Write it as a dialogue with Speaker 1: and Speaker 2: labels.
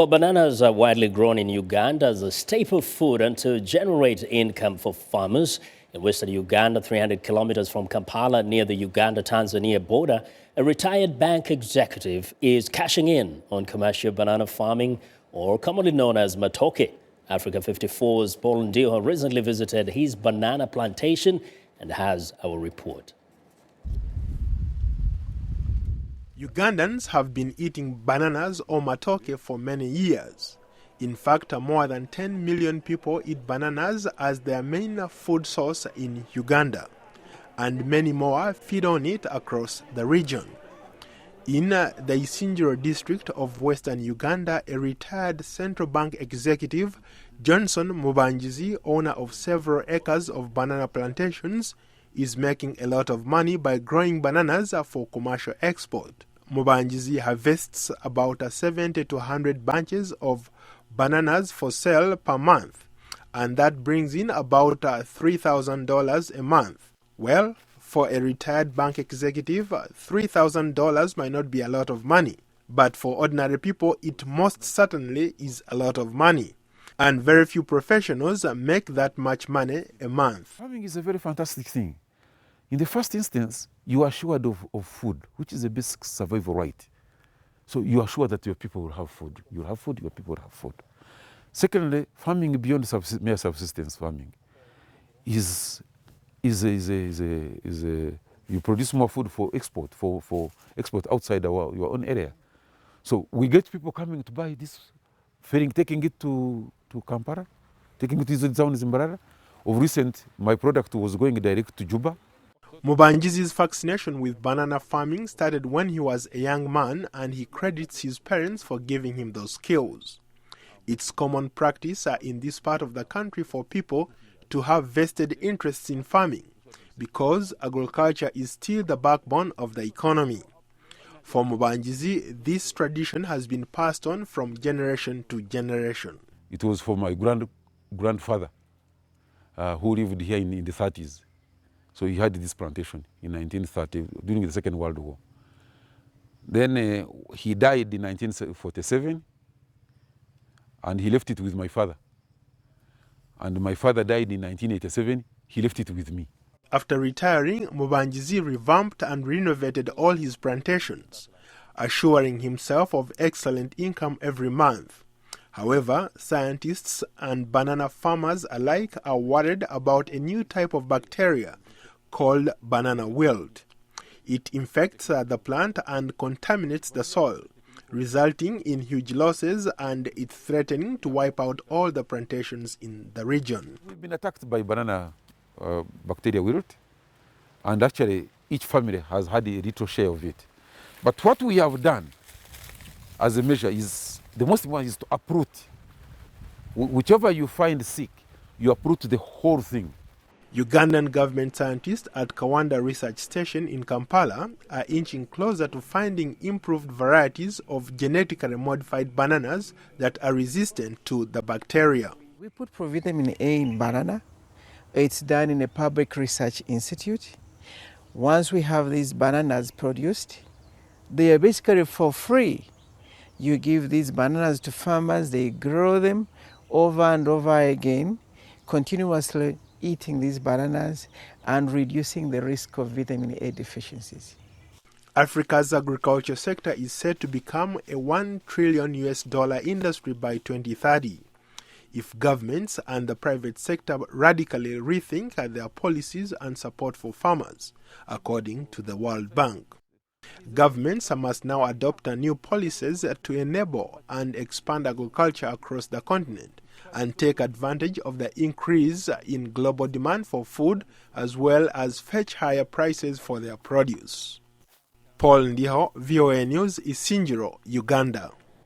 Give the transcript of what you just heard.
Speaker 1: Well, bananas are widely grown in Uganda as a staple food and to generate income for farmers. In western Uganda, 300 kilometers from Kampala, near the Uganda-Tanzania border, a retired bank executive is cashing in on commercial banana farming, or commonly known as Matooke. Africa 54's Paul Ndiho recently visited his banana plantation and has our report.
Speaker 2: Ugandans have been eating bananas or matooke for many years. In fact, more than 10 million people eat bananas as their main food source in Uganda, and many more feed on it across the region. In the Isingiro district of western Uganda, a retired central bank executive, Johnson Mubanjizi, owner of several acres of banana plantations, is making a lot of money by growing bananas for commercial export. Mubanjizi harvests about 70 to 100 bunches of bananas for sale per month, and that brings in about $3,000 a month. Well, for a retired bank executive, $3,000 might not be a lot of money, but for ordinary people, it most certainly is a lot of money. And very few professionals make that much money a month.
Speaker 3: Farming is a very fantastic thing. In the first instance, you are assured of food, which is a basic survival right. So you are sure that your people will have food. You will have food, your people will have food. Secondly, farming beyond mere subsistence farming is you produce more food for export, for export outside your own area. So we get people coming to buy this, taking it to Kampala, taking it to the town in Zimbarara. Of recent, my product was going direct to Juba.
Speaker 2: Mubanjizi's fascination with banana farming started when he was a young man, and he credits his parents for giving him those skills. It's common practice in this part of the country for people to have vested interests in farming, because agriculture is still the backbone of the economy. For Mubanjizi, this tradition has been passed on from generation to generation.
Speaker 3: It was for my grandfather who lived here in the 30s. So he had this plantation in 1930, during the Second World War. Then he died in 1947, and he left it with my father. And my father died in 1987, he left it with me.
Speaker 2: After retiring, Mubanjizi revamped and renovated all his plantations, assuring himself of excellent income every month. However, scientists and banana farmers alike are worried about a new type of bacteria called banana wilt. It infects the plant and contaminates the soil, resulting in huge losses, and it's threatening to wipe out all the plantations in the region.
Speaker 3: We've been attacked by banana bacteria wilt, and actually each family has had a little share of it. But what we have done as a measure is, the most important is to uproot. Whichever you find sick, you uproot the whole thing.
Speaker 2: Ugandan government scientists at Kawanda Research Station in Kampala are inching closer to finding improved varieties of genetically modified bananas that are resistant to the bacteria.
Speaker 4: We put provitamin A in banana. It's done in a public research institute. Once we have these bananas produced, they are basically for free. You give these bananas to farmers, they grow them over and over again, continuously eating these bananas and reducing the risk of vitamin A deficiencies.
Speaker 2: Africa's agriculture sector is set to become a $1 trillion industry by 2030 if governments and the private sector radically rethink their policies and support for farmers, according to the World Bank. Governments must now adopt new policies to enable and expand agriculture across the continent and take advantage of the increase in global demand for food, as well as fetch higher prices for their produce. Paul Ndiho, VOA News, Isingiro, Uganda.